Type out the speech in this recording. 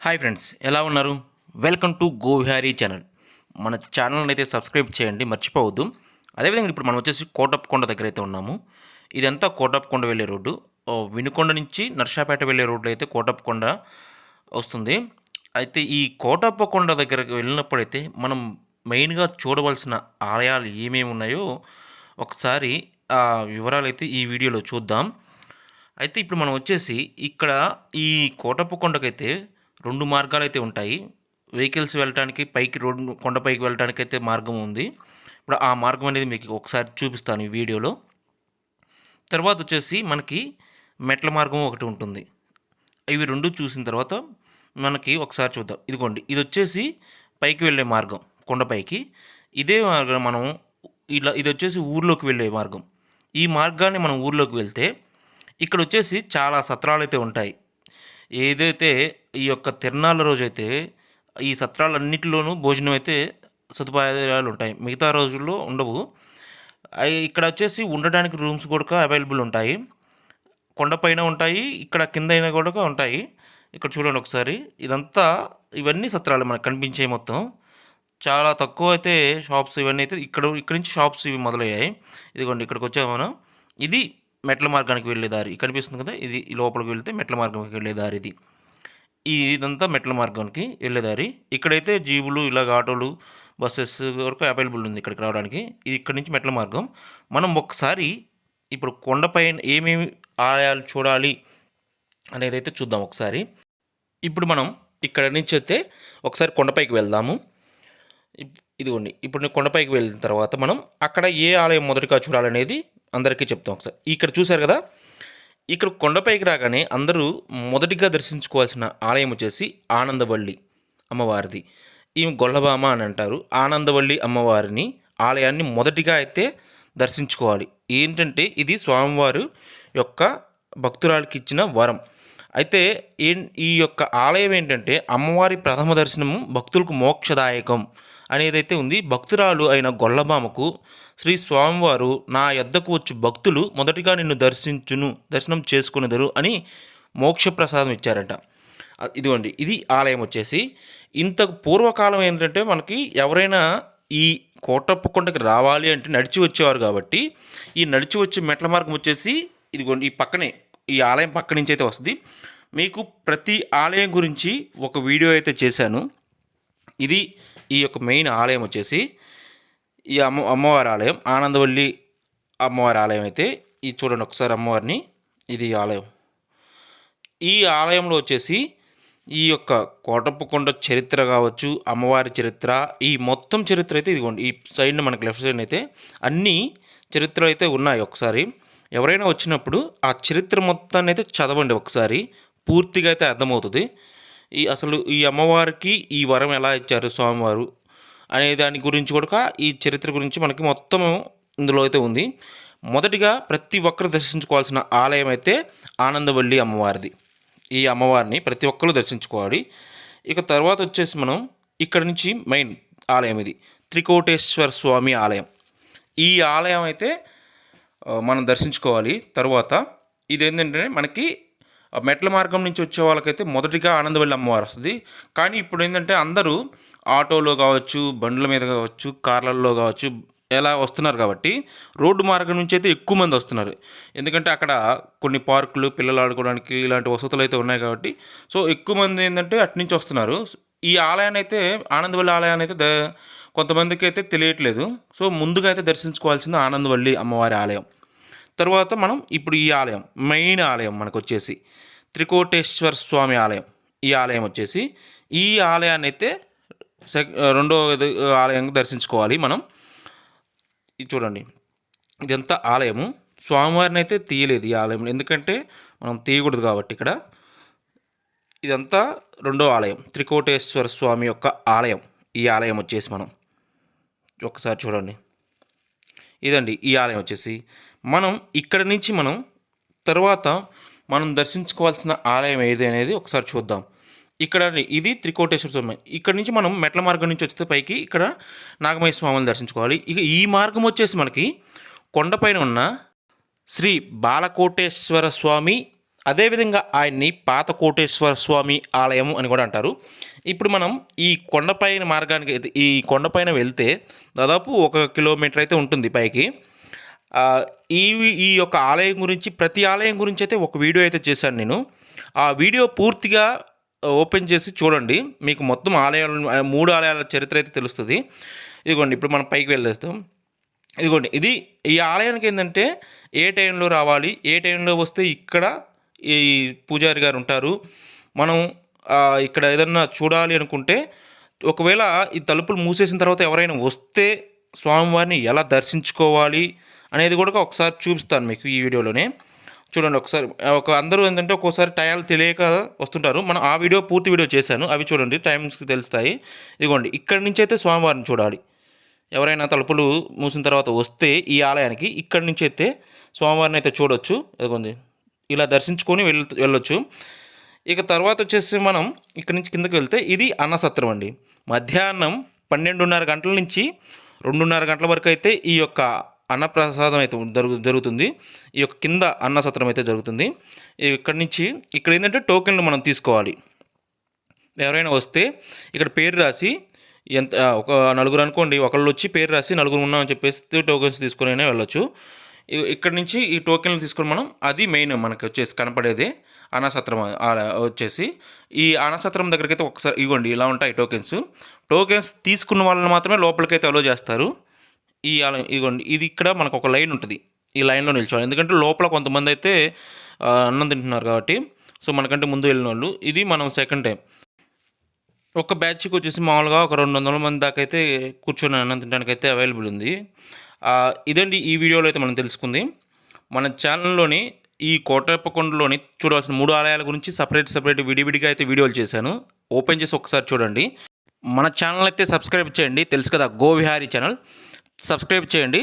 Hi friends, ఎలా ఉన్నారు? Welcome to Govihari channel. మన ఛానల్ని అయితే సబ్స్క్రైబ్ చేయండి, మర్చిపోవద్దు. అదేవిధంగా ఇప్పుడు మనం వచ్చేసి కోటప్పకొండ దగ్గర అయితే ఉన్నాము. ఇదంతా కోటప్పకొండ వెళ్ళే రోడ్డు. వినుకొండ నుంచి నర్సాపేట వెళ్ళే రోడ్లో అయితే కోటప్పకొండ వస్తుంది. అయితే ఈ కోటప్పకొండ దగ్గరకు వెళ్ళినప్పుడైతే మనం మెయిన్గా చూడవలసిన ఆలయాలు ఏమేమి ఉన్నాయో ఒకసారి ఆ వివరాలు అయితే ఈ వీడియోలో చూద్దాం. అయితే ఇప్పుడు మనం వచ్చేసి ఇక్కడ ఈ కోటప్పకొండకైతే 2 మార్గాలైతే ఉంటాయి. వెహికల్స్ వెళ్ళటానికి పైకి రోడ్డు కొండపైకి వెళ్ళటానికైతే మార్గం ఉంది. ఇప్పుడు ఆ మార్గం అనేది మీకు ఒకసారి చూపిస్తాను ఈ వీడియోలో. తర్వాత వచ్చేసి మనకి మెట్ల మార్గం ఒకటి ఉంటుంది. ఇవి 2 చూసిన తర్వాత మనకి ఒకసారి చూద్దాం. ఇదిగోండి, ఇదొచ్చేసి పైకి వెళ్ళే మార్గం కొండపైకి. ఇదే మార్గం మనం ఇదొచ్చేసి ఊర్లోకి వెళ్ళే మార్గం. ఈ మార్గాన్ని మనం ఊర్లోకి వెళ్తే ఇక్కడొచ్చేసి చాలా సత్రాలైతే ఉంటాయి. ఏదైతే ఈ యొక్క తిరునాళ్ళ రోజైతే ఈ సత్రాలన్నిటిలోనూ భోజనం అయితే సదుపాయాలు ఉంటాయి. మిగతా రోజుల్లో ఉండవు. ఇక్కడ వచ్చేసి ఉండడానికి రూమ్స్ కూడా అవైలబుల్ ఉంటాయి. కొండపైన ఉంటాయి, ఇక్కడ కింద అయినా కూడా ఉంటాయి. ఇక్కడ చూడండి ఒకసారి, ఇవన్నీ సత్రాలు మనకు కనిపించే మొత్తం. చాలా తక్కువ అయితే షాప్స్ ఇవన్నీ అయితే ఇక్కడ నుంచి షాప్స్ ఇవి మొదలయ్యాయి. ఇదిగోండి, ఇక్కడికి వచ్చాము మనం. ఇది మెట్ల మార్గానికి వెళ్ళే దారి కనిపిస్తుంది కదా, ఇది లోపలికి వెళ్తే మెట్ల మార్గానికి వెళ్ళే దారి ఇది. ఇదంతా మెట్ల మార్గానికి వెళ్ళే దారి. ఇక్కడైతే జీబులు ఇలాగ ఆటోలు బస్సెస్ వరకు అవైలబుల్ ఉంది ఇక్కడికి రావడానికి. ఇది ఇక్కడ నుంచి మెట్ల మార్గం. మనం ఒకసారి ఇప్పుడు కొండపైన ఏమేమి ఆలయాలు చూడాలి అనేది అయితే చూద్దాం ఒకసారి. ఇప్పుడు మనం ఇక్కడ నుంచి అయితే ఒకసారి కొండపైకి వెళ్దాము. ఇదిగోండి, ఇప్పుడు నేను కొండపైకి వెళ్ళిన తర్వాత మనం అక్కడ ఏ ఆలయం మొదటిగా చూడాలనేది అందరికీ చెప్తాం ఒకసారి. ఇక్కడ చూశారు కదా, ఇక్కడ కొండపైకి రాగానే అందరూ మొదటిగా దర్శించుకోవాల్సిన ఆలయం వచ్చేసి ఆనందవల్లి అమ్మవారిది. ఈమె గొల్లబామ అని అంటారు. ఆనందవల్లి అమ్మవారిని ఆలయాన్ని మొదటిగా అయితే దర్శించుకోవాలి. ఏంటంటే ఇది స్వామివారు యొక్క భక్తురాలికి ఇచ్చిన వరం. అయితే ఈ యొక్క ఆలయం ఏంటంటే అమ్మవారి ప్రథమ దర్శనము భక్తులకు మోక్షదాయకం అనేదైతే ఉంది. భక్తురాలు అయిన గొల్లబామకు శ్రీ స్వామివారు నా యొద్దకు వచ్చి భక్తులు మొదటిగా నిన్ను దర్శనం చేసుకునేదరు అని మోక్షప్రసాదం ఇచ్చారట. ఇదిగోండి, ఇది ఆలయం వచ్చేసి. ఇంత పూర్వకాలం ఏంటంటే మనకి ఎవరైనా ఈ కోటప్పకొండకి రావాలి అంటే నడిచి వచ్చేవారు. కాబట్టి ఈ నడిచి వచ్చే మెట్ల మార్గం వచ్చేసి ఇదిగోండి, ఈ ఆలయం పక్క నుంచి అయితే వస్తుంది. మీకు ప్రతి ఆలయం గురించి ఒక వీడియో అయితే చేశాను. ఇది ఈ యొక్క మెయిన్ ఆలయం వచ్చేసి ఈ అమ్మవారి ఆలయం, ఆనందవల్లి అమ్మవారి ఆలయం అయితే ఇది చూడండి ఒకసారి అమ్మవారిని. ఇది ఆలయం. ఈ ఆలయంలో వచ్చేసి ఈ యొక్క కోటప్పకొండ చరిత్ర కావచ్చు, అమ్మవారి చరిత్ర, ఈ మొత్తం చరిత్ర అయితే ఇదిగోండి ఈ సైడ్న మనకి లెఫ్ట్ సైడ్ అయితే అన్ని చరిత్రలు అయితే ఉన్నాయి. ఒకసారి ఎవరైనా వచ్చినప్పుడు ఆ చరిత్ర మొత్తాన్ని అయితే చదవండి ఒకసారి, పూర్తిగా అయితే అర్థమవుతుంది. అసలు ఈ అమ్మవారికి ఈ వరం ఎలా ఇచ్చారు స్వామివారు అనే దాని గురించి కూడా ఈ చరిత్ర గురించి మనకి మొత్తం ఇందులో అయితే ఉంది. మొదటిగా ప్రతి ఒక్కరు దర్శించుకోవాల్సిన ఆలయం అయితే ఆనందవల్లి అమ్మవారిది. ఈ అమ్మవారిని ప్రతి ఒక్కరు దర్శించుకోవాలి. ఇక తర్వాత వచ్చేసి మనం ఇక్కడ నుంచి మెయిన్ ఆలయం ఇది త్రికోటేశ్వర స్వామి ఆలయం. ఈ ఆలయం అయితే మనం దర్శించుకోవాలి. తర్వాత ఇదేంటంటే మనకి మెట్ల మార్గం నుంచి వచ్చే వాళ్ళకైతే మొదటిగా ఆనందవల్లి అమ్మవారు వస్తుంది. కానీ ఇప్పుడు ఏంటంటే అందరూ ఆటోలో కావచ్చు, బండ్ల మీద కావచ్చు, కార్లలో కావచ్చు ఎలా వస్తున్నారు. కాబట్టి రోడ్డు మార్గం నుంచి అయితే ఎక్కువ మంది వస్తున్నారు. ఎందుకంటే అక్కడ కొన్ని పార్కులు, పిల్లలు ఆడుకోవడానికి ఇలాంటి వసతులు అయితే ఉన్నాయి. కాబట్టి సో ఎక్కువ మంది ఏంటంటే అటు నుంచి వస్తున్నారు. ఈ ఆలయాన్ని అయితే ఆనందవల్లి ఆలయాన్ని అయితే కొంతమందికి అయితే తెలియట్లేదు. సో ముందుగా అయితే దర్శించుకోవాల్సింది ఆనందవల్లి అమ్మవారి ఆలయం. తర్వాత మనం ఇప్పుడు ఈ ఆలయం మెయిన్ ఆలయం మనకు వచ్చేసి త్రికోటేశ్వర స్వామి ఆలయం. ఈ ఆలయం వచ్చేసి ఈ ఆలయాన్ని అయితే రెండో ఆలయంగా దర్శించుకోవాలి మనం. ఇది చూడండి, ఇదంతా ఆలయము. స్వామివారిని అయితే తీయలేదు ఈ ఆలయం, ఎందుకంటే మనం తీయకూడదు కాబట్టి. ఇక్కడ ఇదంతా రెండో ఆలయం, త్రికోటేశ్వర స్వామి యొక్క ఆలయం. ఈ ఆలయం వచ్చేసి మనం ఒకసారి చూడండి, ఇదండి ఈ ఆలయం వచ్చేసి. మనం ఇక్కడ నుంచి మనం తర్వాత మనం దర్శించుకోవాల్సిన ఆలయం ఏది అనేది ఒకసారి చూద్దాం. ఇక్కడ ఇది త్రికోటేశ్వర స్వామి. ఇక్కడ నుంచి మనం మెట్ల మార్గం నుంచి వస్తే పైకి ఇక్కడ నాగమయ్య స్వామిని దర్శించుకోవాలి. ఇక ఈ మార్గం వచ్చేసి మనకి కొండపైన ఉన్న శ్రీ బాలకోటేశ్వర స్వామి అదేవిధంగా ఆయన్ని పాత కోటేశ్వర స్వామి ఆలయం అని కూడా అంటారు. ఇప్పుడు మనం ఈ కొండపైన మార్గానికి ఈ కొండపైన వెళ్తే దాదాపు 1 కిలోమీటర్ అయితే ఉంటుంది పైకి. ఈ ఈ యొక్క ఆలయం గురించి, ప్రతి ఆలయం గురించి అయితే ఒక వీడియో అయితే చేశాను నేను. ఆ వీడియో పూర్తిగా ఓపెన్ చేసి చూడండి, మీకు మొత్తం ఆలయాలు 3 ఆలయాల చరిత్ర అయితే తెలుస్తుంది. ఇదిగోండి ఇప్పుడు మనం పైకి వెళ్ళేస్తాం. ఇదిగోండి ఈ ఆలయానికి ఏంటంటే ఏ టైంలో రావాలి, ఏ టైంలో వస్తే ఇక్కడ ఈ పూజారి గారు ఉంటారు. మనం ఇక్కడ ఏదన్నా చూడాలి అనుకుంటే, ఒకవేళ ఈ తలుపులు మూసేసిన తర్వాత ఎవరైనా వస్తే స్వామివారిని ఎలా దర్శించుకోవాలి అనేది కూడా ఒకసారి చూపిస్తాను మీకు ఈ వీడియోలోనే. చూడండి ఒకసారి. అందరూ ఏంటంటే ఒక్కోసారి టయాలు తెలియక వస్తుంటారు. మనం ఆ వీడియో పూర్తి వీడియో చేశాను, అవి చూడండి, టైమ్స్కి తెలుస్తాయి. ఇదిగోండి ఇక్కడి నుంచి అయితే స్వామివారిని చూడాలి. ఎవరైనా తలుపులు మూసిన తర్వాత వస్తే ఈ ఆలయానికి ఇక్కడి నుంచి అయితే స్వామివారిని అయితే చూడొచ్చు. ఇదిగోండి ఇలా దర్శించుకొని వెళ్ళొచ్చు. ఇక తర్వాత వచ్చేసి మనం ఇక్కడి నుంచి కిందకి వెళ్తే ఇది అన్నసత్రం అండి. మధ్యాహ్నం 12:30 గంటల నుంచి 2:30 గంటల వరకు అయితే ఈ యొక్క అన్నప్రసాదం అయితే జరుగుతుంది. ఈ యొక్క కింద అన్నసత్రం అయితే జరుగుతుంది. ఇక్కడ ఏంటంటే టోకెన్లు మనం తీసుకోవాలి. ఎవరైనా వస్తే ఇక్కడ పేరు రాసి, ఒక నలుగురు అనుకోండి, ఒకళ్ళు వచ్చి పేరు రాసి నలుగురు ఉన్నామని చెప్పేసి టోకెన్స్ తీసుకొని వెళ్ళొచ్చు. ఇక్కడి నుంచి ఈ టోకెన్లు తీసుకొని మనం, అది మెయిన్ మనకి వచ్చేసి కనపడేది అన్నసత్రం వచ్చేసి. ఈ అన్నసత్రం దగ్గరికి అయితే ఒకసారి ఇవ్వండి, ఇలా ఉంటాయి టోకెన్స్ తీసుకున్న వాళ్ళని మాత్రమే లోపలికైతే అలో చేస్తారు. ఇదిగోండి ఇది ఇక్కడ మనకు ఒక లైన్ ఉంటుంది, ఈ లైన్లో నిల్చోవాలి. ఎందుకంటే లోపల కొంతమంది అయితే అన్నం తింటున్నారు కాబట్టి. సో మనకంటే ముందు వెళ్ళిన వాళ్ళు, ఇది మనం సెకండ్ టైం. ఒక బ్యాచ్కి వచ్చేసి మామూలుగా ఒక 200 మంది దాకా అయితే కూర్చొని అన్నం తినడానికి అయితే అవైలబుల్ ఉంది. ఇదండి ఈ వీడియోలో అయితే మనం తెలుసుకుంది. మన ఛానల్లోని ఈ కోటప్పకొండలోని చూడాల్సిన 3 ఆలయాల గురించి సపరేట్ విడివిడిగా అయితే వీడియోలు చేశాను. ఓపెన్ చేసి ఒకసారి చూడండి. మన ఛానల్ అయితే సబ్స్క్రైబ్ చేయండి, తెలుసు కదా, గో విహారీ ఛానల్. సబ్స్క్రైబ్ చేయండి.